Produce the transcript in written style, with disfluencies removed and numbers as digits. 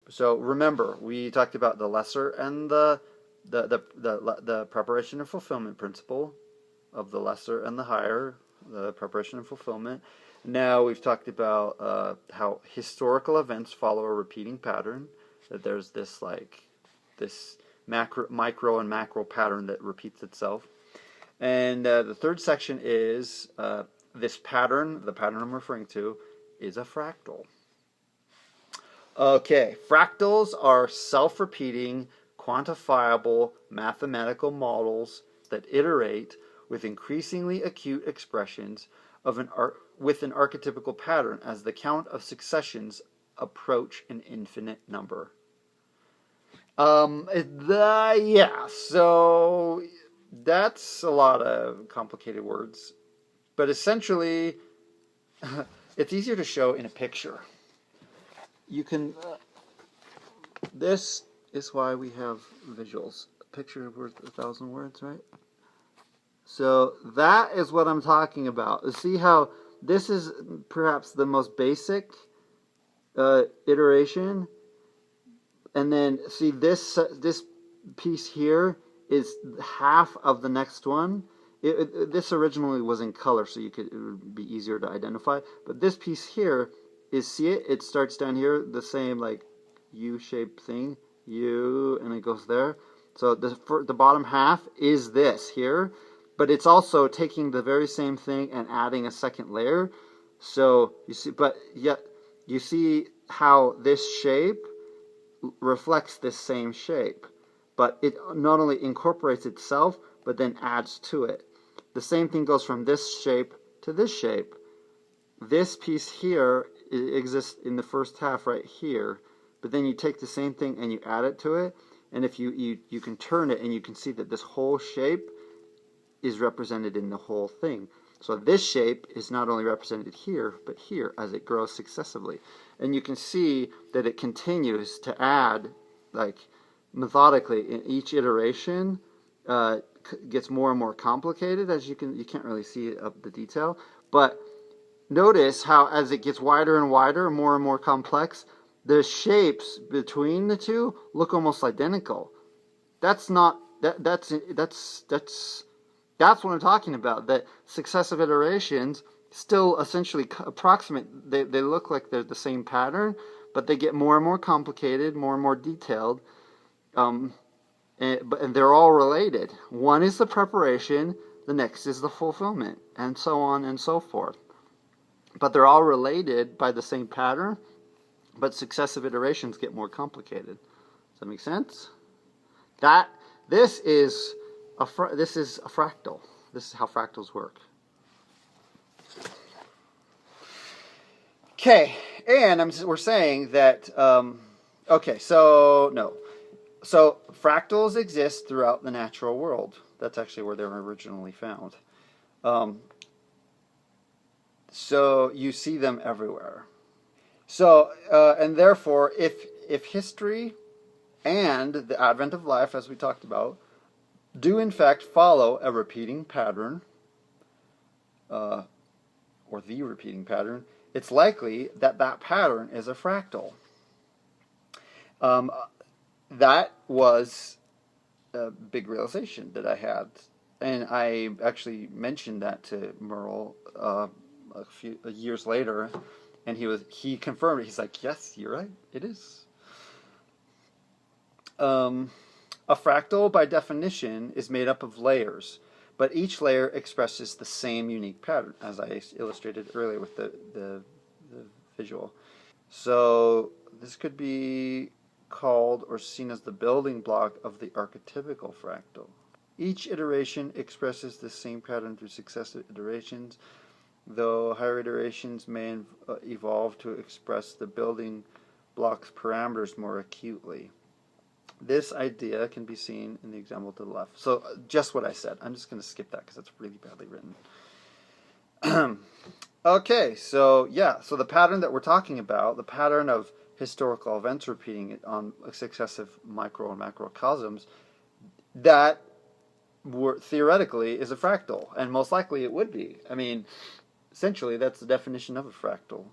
So remember, we talked about the lesser and the preparation and fulfillment principle of the lesser and the higher, the preparation and fulfillment. Now we've talked about how historical events follow a repeating pattern. That there's this micro and macro pattern that repeats itself. And the third section is this pattern. The pattern I'm referring to is a fractal. Okay, fractals are self-repeating, quantifiable mathematical models that iterate with increasingly acute expressions of with an archetypical pattern as the count of successions approach an infinite number. Yeah, so that's a lot of complicated words, but essentially, it's easier to show in a picture. You can. This is why we have visuals. A picture worth 1,000 words, right? So that is what I'm talking about. See how this is perhaps the most basic iteration, and then see this piece here is half of the next one. This originally was in color, so it would be easier to identify. But this piece here is, see it? It starts down here, the same like U-shaped thing, and it goes there. So the bottom half is this here, but it's also taking the very same thing and adding a second layer. So you see, but yet you see how this shape reflects this same shape, but it not only incorporates itself, but then adds to it. The same thing goes from this shape to this shape. This piece here exists in the first half right here, but then you take the same thing and you add it to it, and if you can turn it and you can see that this whole shape is represented in the whole thing. So this shape is not only represented here, but here as it grows successively. And you can see that it continues to add, like, methodically in each iteration. Gets more and more complicated, as you can't really see the detail, but notice how as it gets wider and wider, more and more complex, the shapes between the two look almost identical. That's not that's what I'm talking about. That successive iterations still essentially approximate. They look like they're the same pattern, but they get more and more complicated, more and more detailed. And they're all related. One is the preparation, the next is the fulfillment, and so on and so forth. But they're all related by the same pattern, but successive iterations get more complicated. Does that make sense? This is a fractal. This is how fractals work. Okay, and we're saying that. Okay, so no. So fractals exist throughout the natural world. That's actually where they were originally found. So you see them everywhere. So and therefore, if history and the advent of life, as we talked about, do in fact follow a repeating pattern, or the repeating pattern, it's likely that that pattern is a fractal. That was a big realization that I had, and I actually mentioned that to Merle a few years later, and he confirmed it. He's like, "Yes, you're right. It is." A fractal, by definition, is made up of layers, but each layer expresses the same unique pattern, as I illustrated earlier with the visual. So this could be called or seen as the building block of the archetypical fractal. Each iteration expresses the same pattern through successive iterations, though higher iterations may evolve to express the building block's parameters more acutely. This idea can be seen in the example to the left. So just what I said. I'm just going to skip that because that's really badly written. Okay, so yeah, so the pattern that we're talking about, the pattern of historical events repeating it on successive micro and macrocosms, that theoretically is a fractal, and most likely it would be. I mean, essentially that's the definition of a fractal.